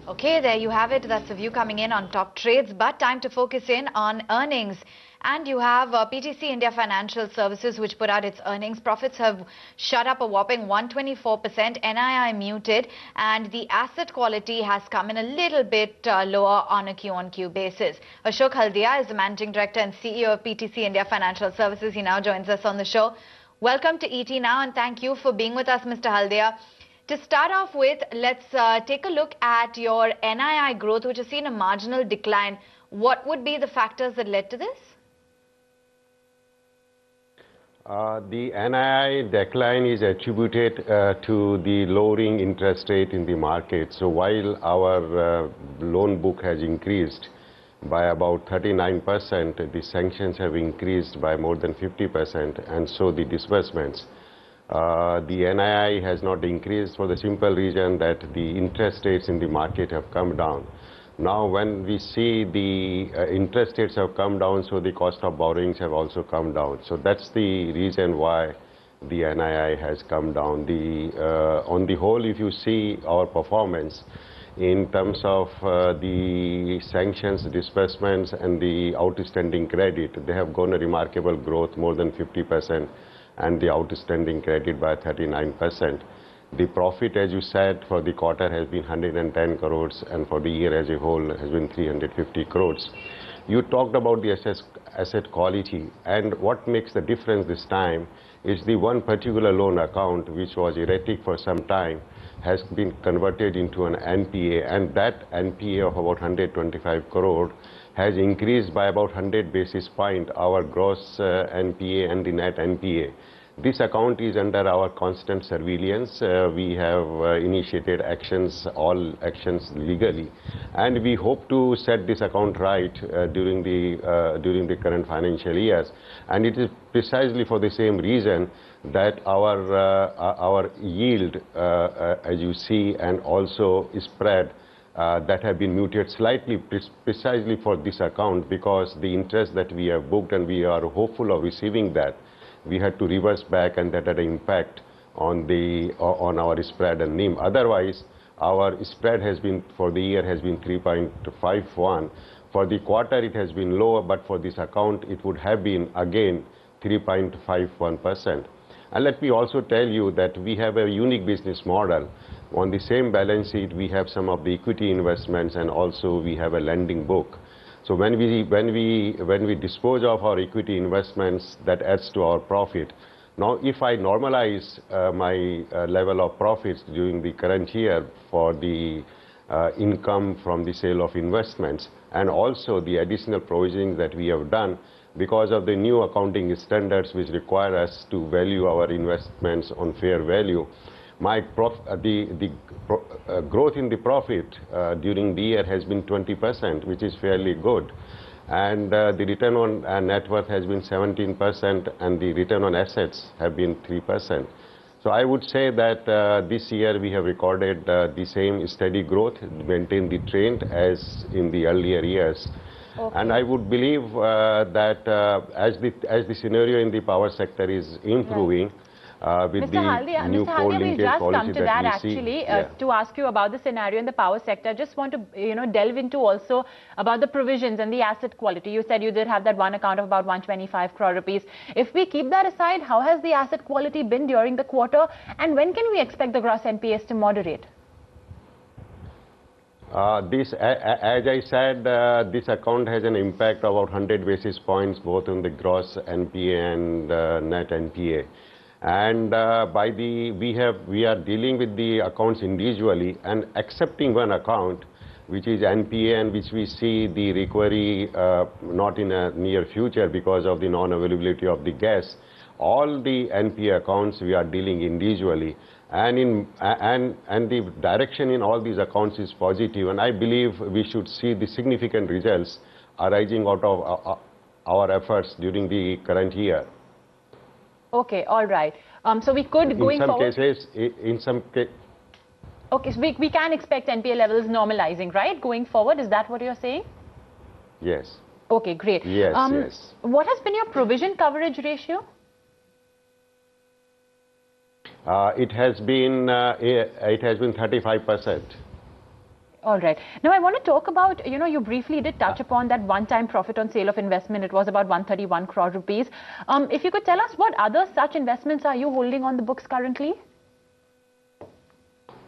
Okay, there you have it. That's the view coming in on top trades, but time to focus in on earnings. And you have PTC India Financial Services, which put out its earnings. Profits have shot up a whopping 124%, NII muted, and the asset quality has come in a little bit lower on a Q-on-Q basis. Ashok Haldia is the Managing Director and CEO of PTC India Financial Services. He now joins us on the show. Welcome to ET Now, and thank you for being with us, Mr. Haldia. To start off with, let's take a look at your NII growth, which has seen a marginal decline. What would be the factors that led to this? The NII decline is attributed to the lowering interest rate in the market. So while our loan book has increased by about 39%, the sanctions have increased by more than 50%, and so the disbursements. The NII has not increased for the simple reason that the interest rates in the market have come down. Now, when we see the interest rates have come down, so the cost of borrowings have also come down. So that's the reason why the NII has come down. On the whole, if you see our performance in terms of the sanctions, disbursements, and the outstanding credit, they have gone a remarkable growth, more than 50%, and the outstanding credit by 39%. The profit, as you said, for the quarter has been 110 crores, and for the year as a whole has been 350 crores. You talked about the asset quality, and what makes the difference this time is the one particular loan account which was erratic for some time has been converted into an NPA, and that NPA of about 125 crore has increased by about 100 basis points our gross NPA and the net NPA. This account is under our constant surveillance. We have initiated actions, all actions legally, and we hope to set this account right during the current financial years. And it is precisely for the same reason that our yield, as you see, and also spread that have been muted slightly precisely for this account, because the interest that we have booked and we are hopeful of receiving that, we had to reverse back, and that had an impact on our spread and NIM. Otherwise, our spread has been for the year has been 3.51. For the quarter, it has been lower, but for this account, it would have been again 3.51%. And let me also tell you that we have a unique business model. On the same balance sheet, we have some of the equity investments, and also we have a lending book. So when we dispose of our equity investments, that adds to our profit. Now, if I normalize my level of profits during the current year for the income from the sale of investments, and also the additional provisions that we have done because of the new accounting standards which require us to value our investments on fair value, my growth in the profit during the year has been 20%, which is fairly good. And the return on net worth has been 17%, and the return on assets have been 3%. So I would say that this year we have recorded the same steady growth, maintained the trend as in the earlier years. Okay. And I would believe that as the scenario in the power sector is improving, with Mr. the Haldia, new coal linkage just policy come to that actually to ask you about the scenario in the power sector. Just want to delve into also about the provisions and the asset quality. You said you did have that one account of about 125 crore rupees. If we keep that aside, how has the asset quality been during the quarter, and when can we expect the gross NPAs to moderate? As I said, this account has an impact of about 100 basis points both on the gross NPA and net NPA. And we are dealing with the accounts individually, and accepting one account, which is NPA, and which we see the recovery not in a near future because of the non-availability of the gas. All the NPA accounts we are dealing individually, and the direction in all these accounts is positive, and I believe we should see the significant results arising out of our efforts during the current year. Okay, all right. So we could going forward. In some cases. Okay, so we can expect NPA levels normalizing, right? Going forward, is that what you're saying? Yes. Okay, great. Yes, yes. What has been your provision coverage ratio? It has been 35%. All right. Now, I want to talk about, you briefly did touch upon that one-time profit on sale of investment. It was about 131 crore rupees. If you could tell us what other such investments are you holding on the books currently?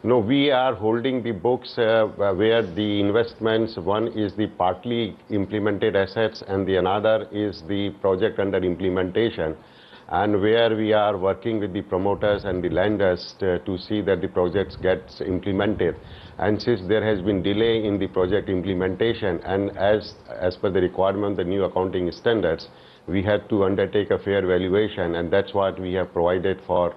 No, we are holding the books where the investments, one is the partly implemented assets and the another is the project under implementation, and where we are working with the promoters and the lenders to see that the projects gets implemented. And since there has been delay in the project implementation, and as per the requirement, the new accounting standards, we had to undertake a fair valuation, and that's what we have provided for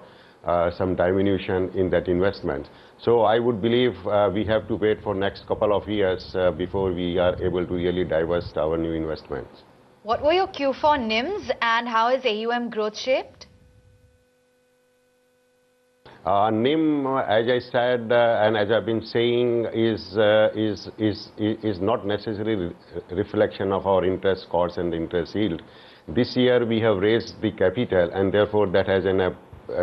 some diminution in that investment. So I would believe we have to wait for next couple of years before we are able to really divest our new investments. What were your Q4 NIMs and how is AUM growth shaped? NIM, as I said and as I've been saying, is not necessarily reflection of our interest costs and the interest yield. This year we have raised the capital, and therefore that has an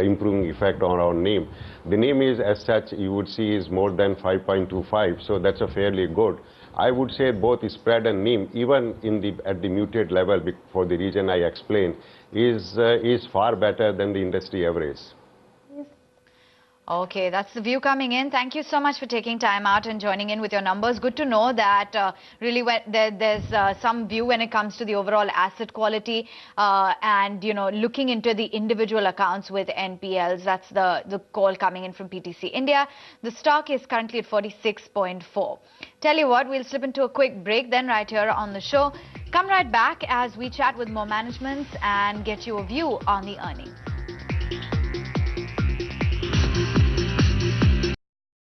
improving effect on our NIM. The NIM is, as such, you would see, is more than 5.25, so that's a fairly good. I would say both spread and NIM, even at the muted level, for the reason I explained, is far better than the industry average. Okay, that's the view coming in. Thank you so much for taking time out and joining in with your numbers. Good to know that really there's some view when it comes to the overall asset quality and, looking into the individual accounts with NPLs. That's the call coming in from PTC India. The stock is currently at 46.4. Tell you what, we'll slip into a quick break then right here on the show. Come right back as we chat with more managements and get you a view on the earnings.